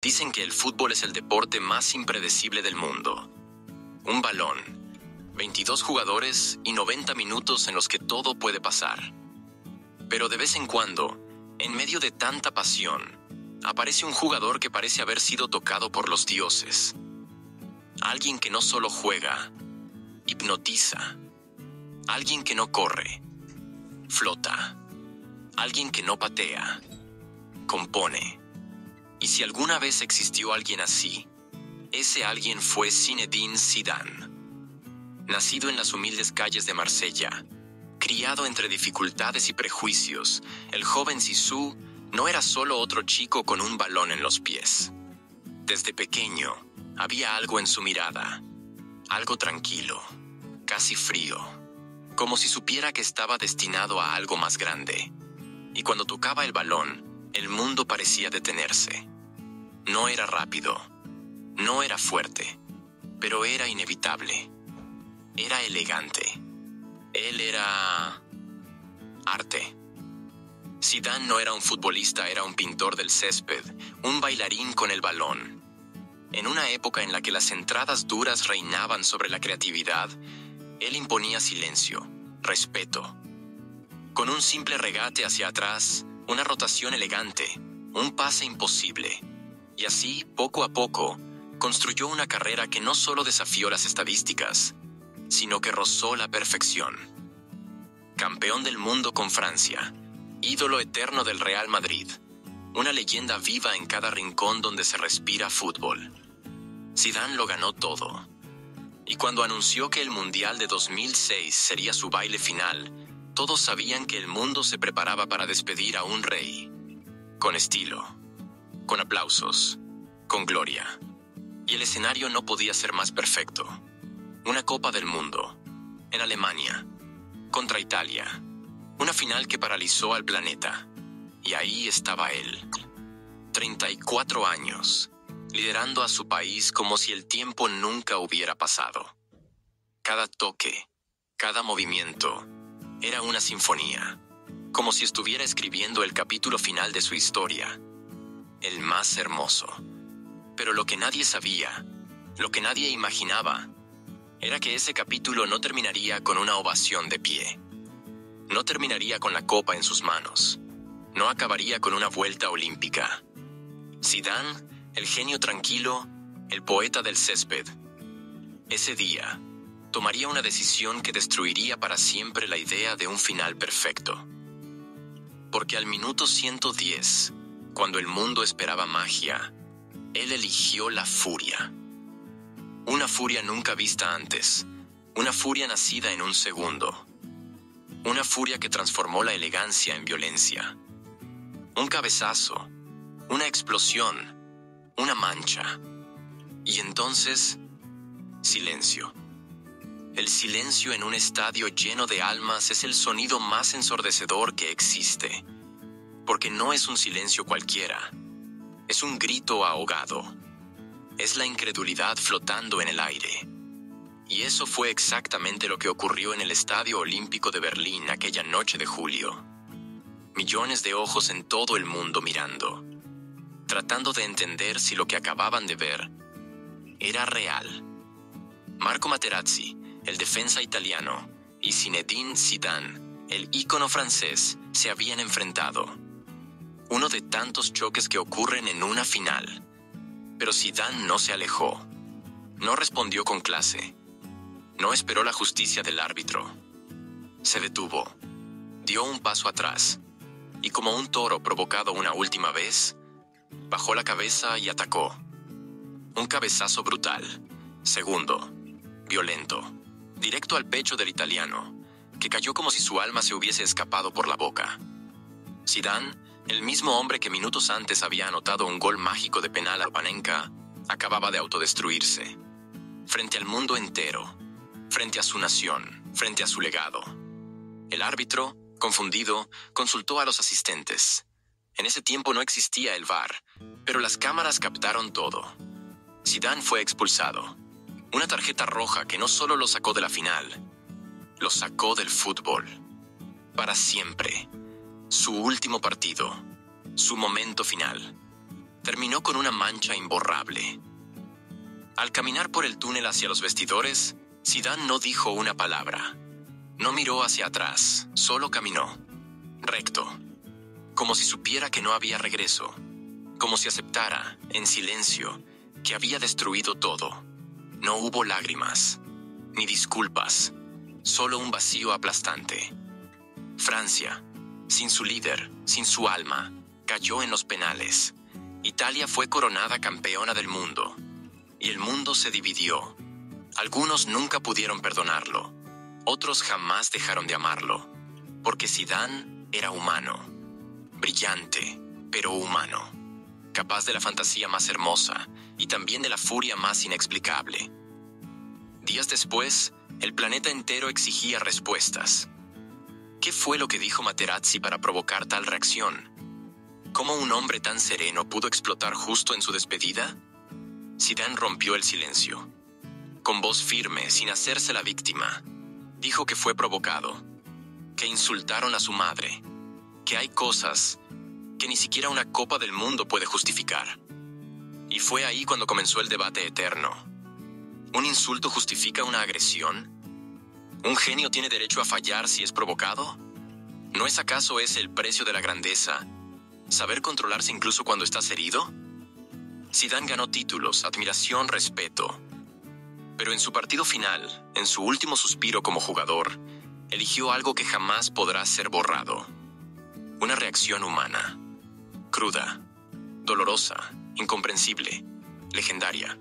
Dicen que el fútbol es el deporte más impredecible del mundo. Un balón, 22 jugadores y 90 minutos en los que todo puede pasar. Pero de vez en cuando, en medio de tanta pasión, aparece un jugador que parece haber sido tocado por los dioses. Alguien que no solo juega, hipnotiza. Alguien que no corre, flota. Alguien que no patea, compone. Y si alguna vez existió alguien así, ese alguien fue Zinedine Zidane. Nacido en las humildes calles de Marsella, criado entre dificultades y prejuicios, el joven Zizou no era solo otro chico con un balón en los pies. Desde pequeño, había algo en su mirada, algo tranquilo, casi frío, como si supiera que estaba destinado a algo más grande. Y cuando tocaba el balón, el mundo parecía detenerse. No era rápido, no era fuerte, pero era inevitable. Era elegante. Él era arte. Zidane no era un futbolista, era un pintor del césped, un bailarín con el balón. En una época en la que las entradas duras reinaban sobre la creatividad, él imponía silencio, respeto. Con un simple regate hacia atrás, una rotación elegante, un pase imposible. Y así, poco a poco, construyó una carrera que no solo desafió las estadísticas, sino que rozó la perfección. Campeón del mundo con Francia, ídolo eterno del Real Madrid, una leyenda viva en cada rincón donde se respira fútbol. Zidane lo ganó todo. Y cuando anunció que el Mundial de 2006 sería su baile final, todos sabían que el mundo se preparaba para despedir a un rey. Con estilo, con aplausos, con gloria. Y el escenario no podía ser más perfecto. Una Copa del Mundo, en Alemania, contra Italia. Una final que paralizó al planeta. Y ahí estaba él, 34 años, liderando a su país como si el tiempo nunca hubiera pasado. Cada toque, cada movimiento, era una sinfonía, como si estuviera escribiendo el capítulo final de su historia, el más hermoso. Pero lo que nadie sabía, lo que nadie imaginaba, era que ese capítulo no terminaría con una ovación de pie. No terminaría con la copa en sus manos. No acabaría con una vuelta olímpica. Zidane, el genio tranquilo, el poeta del césped, ese día tomaría una decisión que destruiría para siempre la idea de un final perfecto. Porque al minuto 110, cuando el mundo esperaba magia, él eligió la furia. Una furia nunca vista antes, una furia nacida en un segundo. Una furia que transformó la elegancia en violencia. Un cabezazo, una explosión, una mancha. Y entonces, silencio. El silencio en un estadio lleno de almas es el sonido más ensordecedor que existe. Porque no es un silencio cualquiera. Es un grito ahogado. Es la incredulidad flotando en el aire. Y eso fue exactamente lo que ocurrió en el Estadio Olímpico de Berlín aquella noche de julio. Millones de ojos en todo el mundo mirando, tratando de entender si lo que acababan de ver era real. Marco Materazzi, el defensa italiano, y Zinedine Zidane, el ícono francés, se habían enfrentado. Uno de tantos choques que ocurren en una final. Pero Zidane no se alejó. No respondió con clase. No esperó la justicia del árbitro. Se detuvo. Dio un paso atrás. Y como un toro provocado una última vez, bajó la cabeza y atacó. Un cabezazo brutal, segundo, violento, directo al pecho del italiano, que cayó como si su alma se hubiese escapado por la boca. Zidane, el mismo hombre que minutos antes había anotado un gol mágico de penal a Panenka, acababa de autodestruirse. Frente al mundo entero, frente a su nación, frente a su legado. El árbitro, confundido, consultó a los asistentes. En ese tiempo no existía el VAR, pero las cámaras captaron todo. Zidane fue expulsado. Una tarjeta roja que no solo lo sacó de la final, lo sacó del fútbol. Para siempre. Su último partido. Su momento final. terminó con una mancha imborrable. Al caminar por el túnel hacia los vestidores, Zidane no dijo una palabra. No miró hacia atrás, solo caminó, recto, como si supiera que no había regreso, como si aceptara, en silencio, que había destruido todo. No hubo lágrimas, ni disculpas, solo un vacío aplastante. Francia, sin su líder, sin su alma, cayó en los penales. Italia fue coronada campeona del mundo, y el mundo se dividió. Algunos nunca pudieron perdonarlo, otros jamás dejaron de amarlo, porque Zidane era humano, brillante, pero humano, capaz de la fantasía más hermosa y también de la furia más inexplicable. Días después, el planeta entero exigía respuestas. ¿Qué fue lo que dijo Materazzi para provocar tal reacción? ¿Cómo un hombre tan sereno pudo explotar justo en su despedida? Zidane rompió el silencio. Con voz firme, sin hacerse la víctima, dijo que fue provocado, que insultaron a su madre, que hay cosas que ni siquiera una Copa del Mundo puede justificar. Y fue ahí cuando comenzó el debate eterno. ¿Un insulto justifica una agresión? ¿Un genio tiene derecho a fallar si es provocado? ¿No es acaso ese el precio de la grandeza? ¿Saber controlarse incluso cuando estás herido? Zidane ganó títulos, admiración, respeto. Pero en su partido final, en su último suspiro como jugador, eligió algo que jamás podrá ser borrado. Una reacción humana, cruda, dolorosa, incomprensible, legendaria.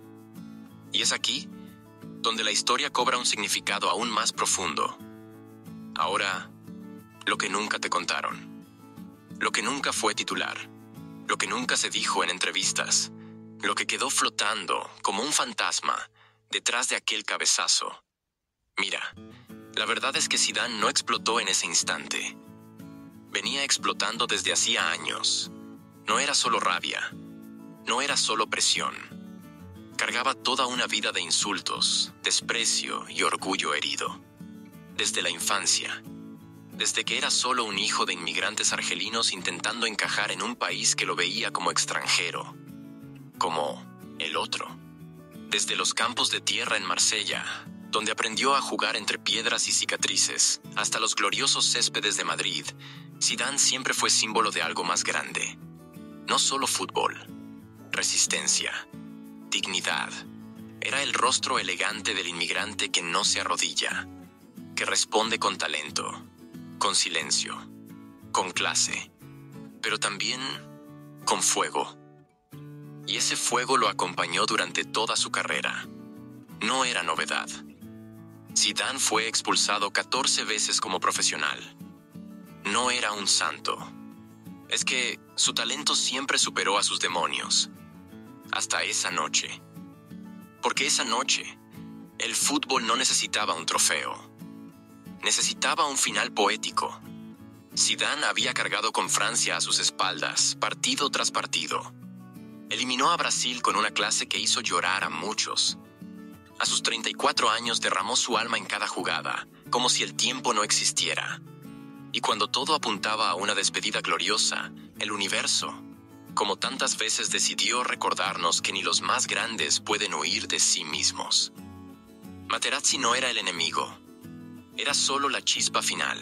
Y es aquí donde la historia cobra un significado aún más profundo. Ahora, lo que nunca te contaron, lo que nunca fue titular, lo que nunca se dijo en entrevistas, lo que quedó flotando como un fantasma detrás de aquel cabezazo. Mira, la verdad es que Zidane no explotó en ese instante. Venía explotando desde hacía años. No era solo rabia, no era solo presión. Cargaba toda una vida de insultos, desprecio y orgullo herido. Desde la infancia, desde que era solo un hijo de inmigrantes argelinos intentando encajar en un país que lo veía como extranjero, como el otro. Desde los campos de tierra en Marsella, donde aprendió a jugar entre piedras y cicatrices, hasta los gloriosos céspedes de Madrid, Zidane siempre fue símbolo de algo más grande. No solo fútbol, resistencia, dignidad. Era el rostro elegante del inmigrante que no se arrodilla, que responde con talento, con silencio, con clase, pero también con fuego. Y ese fuego lo acompañó durante toda su carrera. No era novedad. Zidane fue expulsado 14 veces como profesional. No era un santo. Es que su talento siempre superó a sus demonios. Hasta esa noche. Porque esa noche, el fútbol no necesitaba un trofeo. Necesitaba un final poético. Zidane había cargado con Francia a sus espaldas, partido tras partido. Eliminó a Brasil con una clase que hizo llorar a muchos. A sus 34 años derramó su alma en cada jugada, como si el tiempo no existiera. Y cuando todo apuntaba a una despedida gloriosa, el universo, como tantas veces, decidió recordarnos que ni los más grandes pueden huir de sí mismos. Materazzi no era el enemigo. Era solo la chispa final.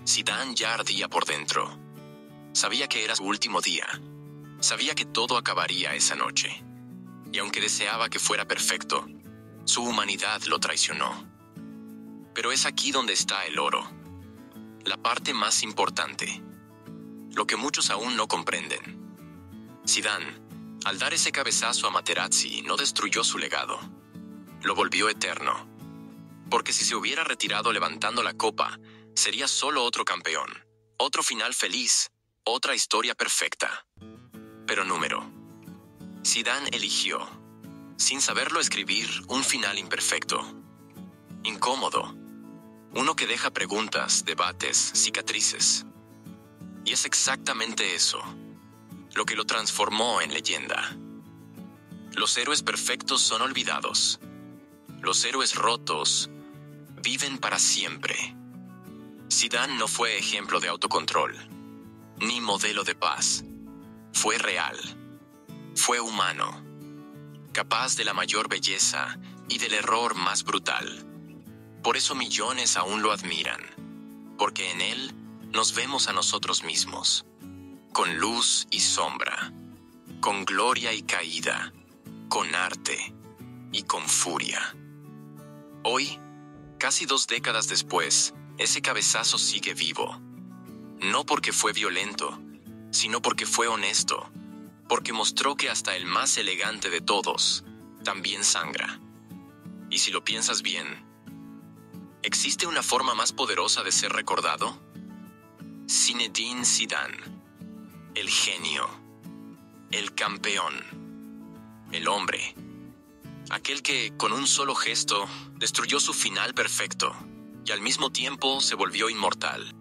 Zidane ya ardía por dentro. Sabía que era su último día. Sabía que todo acabaría esa noche. Y aunque deseaba que fuera perfecto, su humanidad lo traicionó. Pero es aquí donde está el oro. La parte más importante. Lo que muchos aún no comprenden. Zidane, al dar ese cabezazo a Materazzi, no destruyó su legado. Lo volvió eterno. Porque si se hubiera retirado levantando la copa, sería solo otro campeón, otro final feliz, otra historia perfecta. Pero número. Zidane eligió, sin saberlo escribir, un final imperfecto. Incómodo. Uno que deja preguntas, debates, cicatrices. Y es exactamente eso, lo que lo transformó en leyenda. Los héroes perfectos son olvidados. Los héroes rotos viven para siempre. Zidane no fue ejemplo de autocontrol, ni modelo de paz. Fue real. Fue humano, capaz de la mayor belleza y del error más brutal. Por eso millones aún lo admiran, porque en él nos vemos a nosotros mismos, con luz y sombra, con gloria y caída, con arte y con furia. Hoy, casi 2 décadas después, ese cabezazo sigue vivo. No porque fue violento, sino porque fue honesto, porque mostró que hasta el más elegante de todos también sangra. Y si lo piensas bien, ¿existe una forma más poderosa de ser recordado? Zinedine Zidane, el genio, el campeón, el hombre, aquel que con un solo gesto destruyó su final perfecto y al mismo tiempo se volvió inmortal.